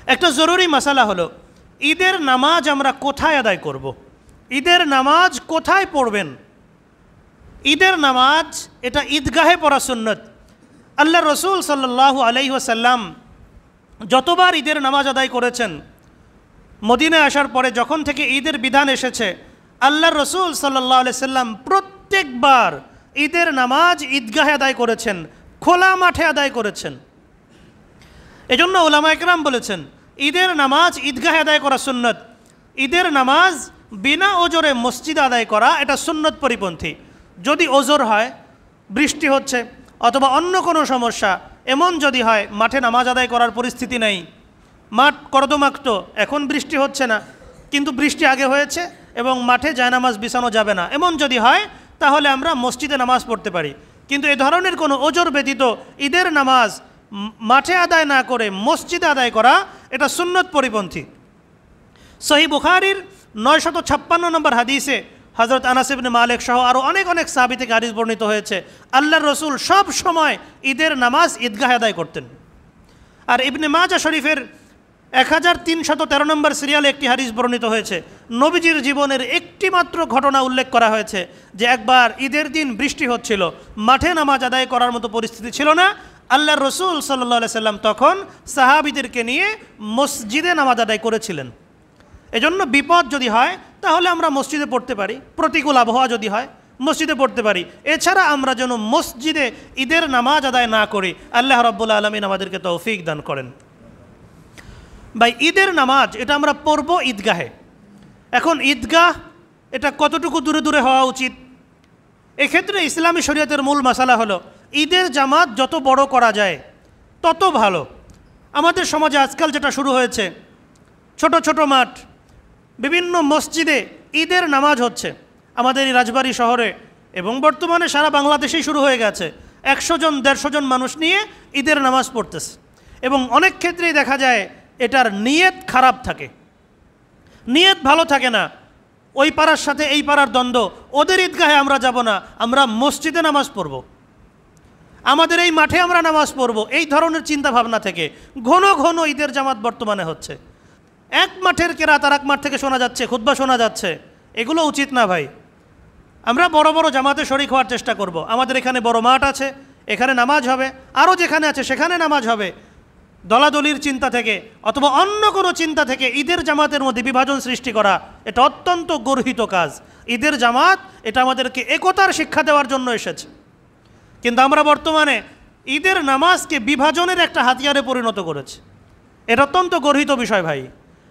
একটা জরুরি মাসালা হলো ঈদের নামাজ আমরা কোথায় আদায় করব। ঈদের নামাজ কোথায় পড়বেন? ঈদের নামাজ এটা ঈদগাহে পড়া সুন্নত। আল্লাহ রসুল সাল্লাল্লাহু আলাইহি ওয়াসাল্লাম যতবার ঈদের নামাজ আদায় করেছেন, মদিনায় আসার পরে যখন থেকে ঈদের বিধান এসেছে, আল্লাহ রসুল সাল্লাল্লাহু আলাইহি ওয়াসাল্লাম প্রত্যেকবার ঈদের নামাজ ঈদগাহে আদায় করেছেন, খোলা মাঠে আদায় করেছেন। এজন্য উলামায়ে কেরাম বলেছেন ঈদের নামাজ ঈদগাহে আদায় করা সুন্নত। ঈদের নামাজ বিনা ওজরে মসজিদে আদায় করা এটা সুন্নত পরিপন্থী। যদি ওজর হয়, বৃষ্টি হচ্ছে অথবা অন্য কোনো সমস্যা, এমন যদি হয় মাঠে নামাজ আদায় করার পরিস্থিতি নেই, মাঠ কর্দমাক্ত, এখন বৃষ্টি হচ্ছে না কিন্তু বৃষ্টি আগে হয়েছে এবং মাঠে জায়নামাজ বিছানো যাবে না, এমন যদি হয় তাহলে আমরা মসজিদে নামাজ পড়তে পারি। কিন্তু এ ধরনের কোনো ওজর ব্যতীত ঈদের নামাজ মাঠে আদায় না করে মসজিদে আদায় করা এটা সুন্নত পরিপন্থী। সহিহ বুখারীর 956 নম্বর হাদিসে হযরত আনাস ইবনে মালিক সহ আরও অনেক অনেক সাহাবী থেকে হাদিস বর্ণিত হয়েছে, আল্লাহর রসুল সব সময় ঈদের নামাজ ঈদগাহে আদায় করতেন। আর ইবনে মাজাহ শরীফের 1313 নম্বর সিরিয়ালে একটি হাদিস বর্ণিত হয়েছে, নবীজির জীবনের একটি মাত্র ঘটনা উল্লেখ করা হয়েছে যে একবার ঈদের দিন বৃষ্টি হচ্ছিল, মাঠে নামাজ আদায় করার মতো পরিস্থিতি ছিল না, আল্লাহর রসুল সাল্লাল্লাহু আলাইহি সাল্লাম তখন সাহাবীদেরকে নিয়ে মসজিদে নামাজ আদায় করেছিলেন। এজন্য বিপদ যদি হয় তাহলে আমরা মসজিদে পড়তে পারি, প্রতিকূল আবহাওয়া যদি হয় মসজিদে পড়তে পারি। এছাড়া আমরা যেন মসজিদে ঈদের নামাজ আদায় না করি, আল্লাহ রাব্বুল আলামিন আমাদেরকে তৌফিক দান করেন। ভাই, ঈদের নামাজ এটা আমরা পড়ব ঈদগাহে। এখন ঈদগাহ এটা কতটুকু দূরে দূরে হওয়া উচিত? এক্ষেত্রে ইসলামী শরীয়তের মূল মাসালা হলো ঈদের জামাত যত বড় করা যায় তত ভালো। আমাদের সমাজে আজকাল যেটা শুরু হয়েছে, ছোট ছোট মাঠ, বিভিন্ন মসজিদে ঈদের নামাজ হচ্ছে। আমাদের এই রাজবাড়ী শহরে এবং বর্তমানে সারা বাংলাদেশেই শুরু হয়ে গেছে, 100 জন 150 জন মানুষ নিয়ে ঈদের নামাজ পড়তেছে। এবং অনেক ক্ষেত্রেই দেখা যায় এটার নিয়ত খারাপ থাকে, নিয়ত ভালো থাকে না। ওই পাড়ার সাথে এই পাড়ার দ্বন্দ্ব, ওদের ঈদগাহে আমরা যাব না, আমরা মসজিদে নামাজ পড়ব, আমাদের এই মাঠে আমরা নামাজ পড়ব, এই ধরনের চিন্তা ভাবনা থেকে ঘন ঘন ঈদের জামাত বর্তমানে হচ্ছে। এক মাঠের কেরাত আর এক মাঠ থেকে শোনা যাচ্ছে, খুতবা শোনা যাচ্ছে, এগুলো উচিত না ভাই। আমরা বড় বড় জামাতে শরীক হওয়ার চেষ্টা করব। আমাদের এখানে বড় মাঠ আছে, এখানে নামাজ হবে, আরও যেখানে আছে সেখানে নামাজ হবে। দলাদলির চিন্তা থেকে অথবা অন্য কোনো চিন্তা থেকে ঈদের জামাতের মধ্যে বিভাজন সৃষ্টি করা এটা অত্যন্ত গর্হিত কাজ। ঈদের জামাত এটা আমাদেরকে একতার শিক্ষা দেওয়ার জন্য এসেছে, কিন্তু আমরা বর্তমানে ঈদের নামাজকে বিভাজনের একটা হাতিয়ারে পরিণত করেছি। এটা অত্যন্ত গর্হিত বিষয় ভাই।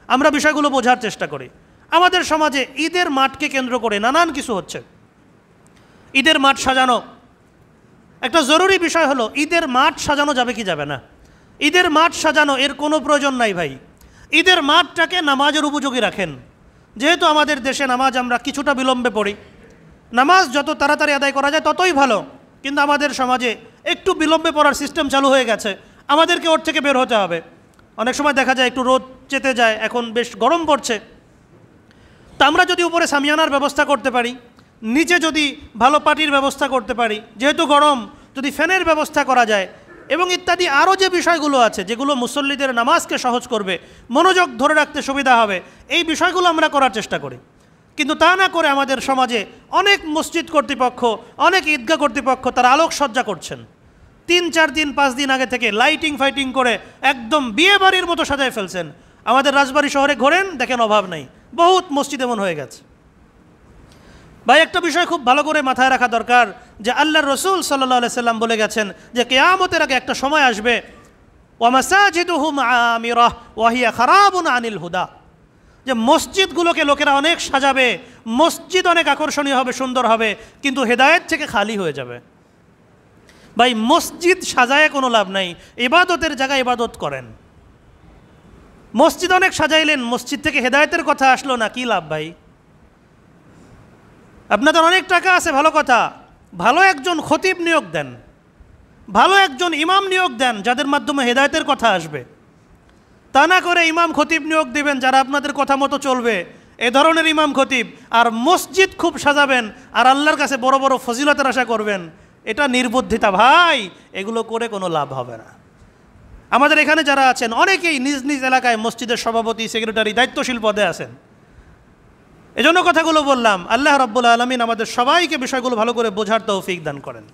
আমরা বিষয়গুলো বোঝার চেষ্টা করি। আমাদের সমাজে ঈদের মাঠকে কেন্দ্র করে নানান কিছু হচ্ছে। ঈদের মাঠ সাজানো একটা জরুরি বিষয় হলো, ঈদের মাঠ সাজানো যাবে কি যাবে না? ঈদের মাঠ সাজানো এর কোনো প্রয়োজন নাই ভাই। ঈদের মাঠটাকে নামাজের উপযোগী রাখেন। যেহেতু আমাদের দেশে নামাজ আমরা কিছুটা বিলম্বে পড়ি, নামাজ যত তাড়াতাড়ি আদায় করা যায় ততই ভালো, কিন্তু আমাদের সমাজে একটু বিলম্বে পড়ার সিস্টেম চালু হয়ে গেছে, আমাদেরকে ওর থেকে বের হতে হবে। অনেক সময় দেখা যায় একটু রোদ চেতে যায়, এখন বেশ গরম পড়ছে, তা আমরা যদি উপরে সামিয়ানার ব্যবস্থা করতে পারি, নিচে যদি ভালো পাটির ব্যবস্থা করতে পারি, যেহেতু গরম যদি ফ্যানের ব্যবস্থা করা যায় এবং ইত্যাদি আরও যে বিষয়গুলো আছে যেগুলো মুসল্লিদের নামাজকে সহজ করবে, মনোযোগ ধরে রাখতে সুবিধা হবে, এই বিষয়গুলো আমরা করার চেষ্টা করি। কিন্তু তা না করে আমাদের সমাজে অনেক মসজিদ কর্তৃপক্ষ, অনেক ঈদগাহ কর্তৃপক্ষ তারা আলোকসজ্জা করছেন। 3-4 দিন 5 দিন আগে থেকে লাইটিং ফাইটিং করে একদম বিয়ে বাড়ির মতো সাজায় ফেলছেন। আমাদের রাজবাড়ী শহরে ঘোরেন, দেখেন অভাব নেই, বহুত মসজিদ এমন হয়ে গেছে। ভাই, একটা বিষয় খুব ভালো করে মাথায় রাখা দরকার যে আল্লাহর রসুল সাল্লাল্লাহু আলাইহি সাল্লাম বলে গেছেন যে কিয়ামতের আগে একটা সময় আসবে, ওয়া মাসাজিদুহুম আমিরাহ ওয়া হিয়া খারাবুন আনিল হুদা, যে মসজিদগুলোকে লোকেরা অনেক সাজাবে, মসজিদ অনেক আকর্ষণীয় হবে, সুন্দর হবে, কিন্তু হেদায়েত থেকে খালি হয়ে যাবে। ভাই, মসজিদ সাজায় কোনো লাভ নাই, ইবাদতের জায়গায় ইবাদত করেন। মসজিদ অনেক সাজাইলেন, মসজিদ থেকে হেদায়েতের কথা আসলো না, কি লাভ ভাই? আপনাদের অনেক টাকা আছে, ভালো কথা, ভালো একজন খতিব নিয়োগ দেন, ভালো একজন ইমাম নিয়োগ দেন যাদের মাধ্যমে হেদায়েতের কথা আসবে। তা না করে ইমাম খতিব নিয়োগ দিবেন যারা আপনাদের কথা মতো চলবে, এ ধরনের ইমাম খতিব, আর মসজিদ খুব সাজাবেন আর আল্লাহর কাছে বড় বড় ফজিলতের আশা করবেন, এটা নির্বুদ্ধিতা ভাই। এগুলো করে কোনো লাভ হবে না। আমাদের এখানে যারা আছেন অনেকেই নিজ নিজ এলাকায় মসজিদের সভাপতি, সেক্রেটারি, দায়িত্বশীল পদে আছেন। এজন্য কথাগুলো বললাম। আল্লাহ রাব্বুল আলামিন আমাদের সবাইকে বিষয়গুলো ভালো করে বোঝার তৌফিক দান করেন।